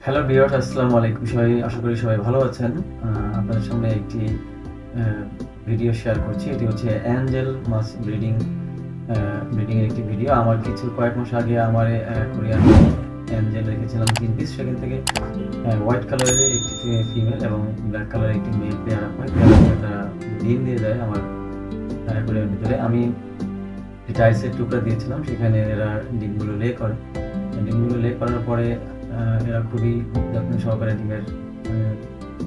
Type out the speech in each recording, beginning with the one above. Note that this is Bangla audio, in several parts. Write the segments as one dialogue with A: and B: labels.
A: হ্যালো ভিউয়ার্স, আসসালামু আলাইকুম। সবাই আশা করি সবাই ভালো আছেন। আপনাদের সামনে একটি ভিডিও শেয়ার করছি। এটি হচ্ছে অ্যাঞ্জেল মাছ ব্রিডিং এর একটি ভিডিও। আমার কয়েক মাস আগে আমার কোরিয়ান অ্যাঞ্জেল রেখেছিলাম ৩ পিস। সেখান থেকে হোয়াইট কালারের একটি ফিমেল এবং ব্ল্যাক কালারের একটি মেল পেয়ার আপ হয়। পেয়ার আপ হয়ে তারা ডিম দিয়ে দেয় আমার অ্যাকোয়ারিয়ামের ভিতরে। আমি টাইলসের টুকরা দিয়েছিলাম, সেখানে এরা ডিমগুলো লে করে। ডিমগুলো লে করার পরে এরা খুবই যত্ন সহকারে ডিমের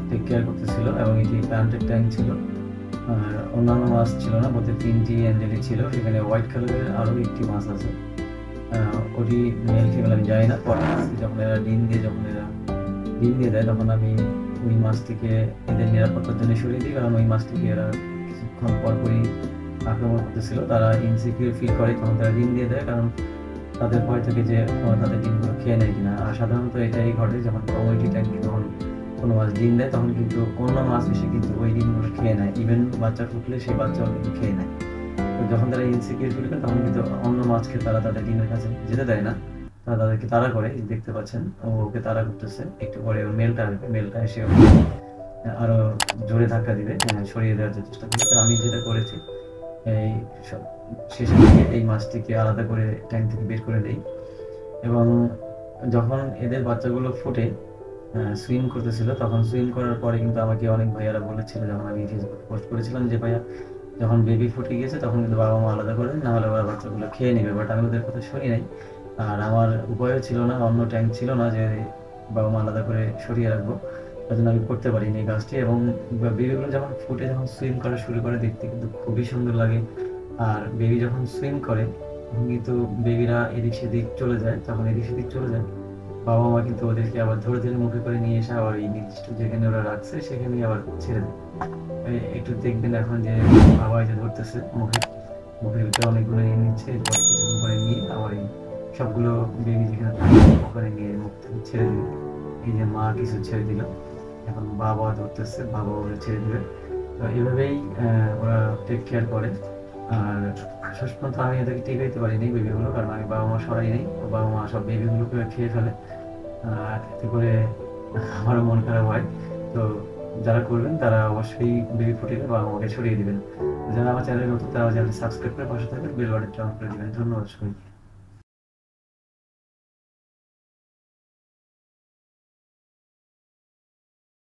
A: টেক কেয়ার করতেছিল এবং এটি প্লান্টেড ট্যাঙ্ক ছিল। আর অন্যান্য মাছ ছিল না, বলতে ৩টি অ্যাঞ্জেলি ছিল। সেখানে হোয়াইট কালারের আরও একটি মাছ আছে। ওটি মেল ফিমেল আমি জানি না। পরে যখন এরা ডিম দিয়ে দেয়, তখন আমি ওই মাছটিকে এদের নিরাপত্তার জন্য সরিয়ে দিই, কারণ ওই মাছটিকে এরা কিছুক্ষণ পরপরই আক্রমণ করতেছিল। তারা ইনসিকিউর ফিল করে তখন তারা ডিম দিয়ে দেয়, কারণ তাদের ভয় থাকে যে তাদের ডিমগুলো খেয়ে নেয় কিনা। আর সাধারণত এটাই ঘটে, যখন কমিউনিটি ট্যাঙ্কে যখন কোনো মাছ ডিম দেয়, তখন কিন্তু অন্য মাছ এসে কিন্তু ওই ডিমগুলো খেয়ে নেয়। ইভেন বাচ্চা ফুটলে সেই বাচ্চাও কিন্তু খেয়ে নেয়। তো যখন তারা ইনসিকিউর ফিল করে, তখন কিন্তু অন্য মাছকে তারা তাদের ডিমের কাছে যেতে দেয় না। তারা তাদেরকে তাড়া করে। দেখতে পাচ্ছেন ওকে তাড়া করতেছে। একটু পরে ওর মেলটা এসে আরো জোরে ধাক্কা দিবে, সরিয়ে দেওয়ার চেষ্টা করবে। তো আমি যেটা করেছি, এই শেষের দিকে এই মাছটিকে আলাদা করে ট্যাঙ্ক থেকে বের করে দেই। এবং যখন এদের বাচ্চাগুলো ফুটে সুইম করতেছিল, তখন সুইম করার পরে কিন্তু আমাকে অনেক ভাইয়ারা বলেছিল, যখন আমি ফেসবুকে পোস্ট করেছিলাম, যে ভাইয়া যখন বেবি ফুটে গিয়েছে তখন কিন্তু বাবা মা আলাদা করে, না হলে ওরা বাচ্চাগুলো খেয়ে নেবে। বাট আমি ওদের কথা শুনি নাই। আর আমার উপায়ও ছিল না, অন্য ট্যাঙ্ক ছিল না যে বাবা মা আলাদা করে সরিয়ে রাখবো। তার জন্য আমি করতে পারিনি এই কাজটি। এবং বেবিগুলো যখন ফুটে যখন সুইম করা শুরু করে, দেখতে কিন্তু খুবই সুন্দর লাগে। আর বেবি যখন সুইম করে তখন কিন্তু বেবিরা এদিক সেদিক চলে যায়। যখন এদিক সেদিক চলে যায়, বাবা মা কিন্তু ওদেরকে আবার ধরে ধরে মুখে করে নিয়ে এসে আবার এই নির্দিষ্ট যেখানে ওরা রাখছে সেখানে আবার ছেড়ে দেয়। একটু দেখবেন এখন যে বাবা এই যে ধরতেছে, মুখের ভিতরে অনেকগুলো নিয়ে নিচ্ছে, এরপরে কিছুক্ষণ পরে নিয়ে আবার এই সবগুলো বেবি যেখানে থাকে ওখানে নিয়ে মুখ থেকে ছেড়ে দিবে। এই যে মা কিছু ছেড়ে দিল, এখন বাবা ধরতেছে, বাবা ওরা ছেড়ে দিবে। তো এভাবেই ওরা টেক কেয়ার করে। আর শেষ পর্যন্ত আমি এদেরকে টিকাইতে পারিনি বেবিগুলো, কারণ আমি বাবা মা সরাই নেই। বাবা মা সব বেবিগুলোকে খেয়ে ফেলে। এতে করে আমারও মন খারাপ হয়। তো যারা করবেন তারা অবশ্যই বেবি ফুটেলে বাবা মাকে ছড়িয়ে দিবেন। যারা আমার চ্যানেলে নতুন, তারা চ্যানেলটি সাবস্ক্রাইব করে পাশে থাকবেন, বেল বাটনটি অন করে দিবেন। ধন্যবাদ সবাইকে।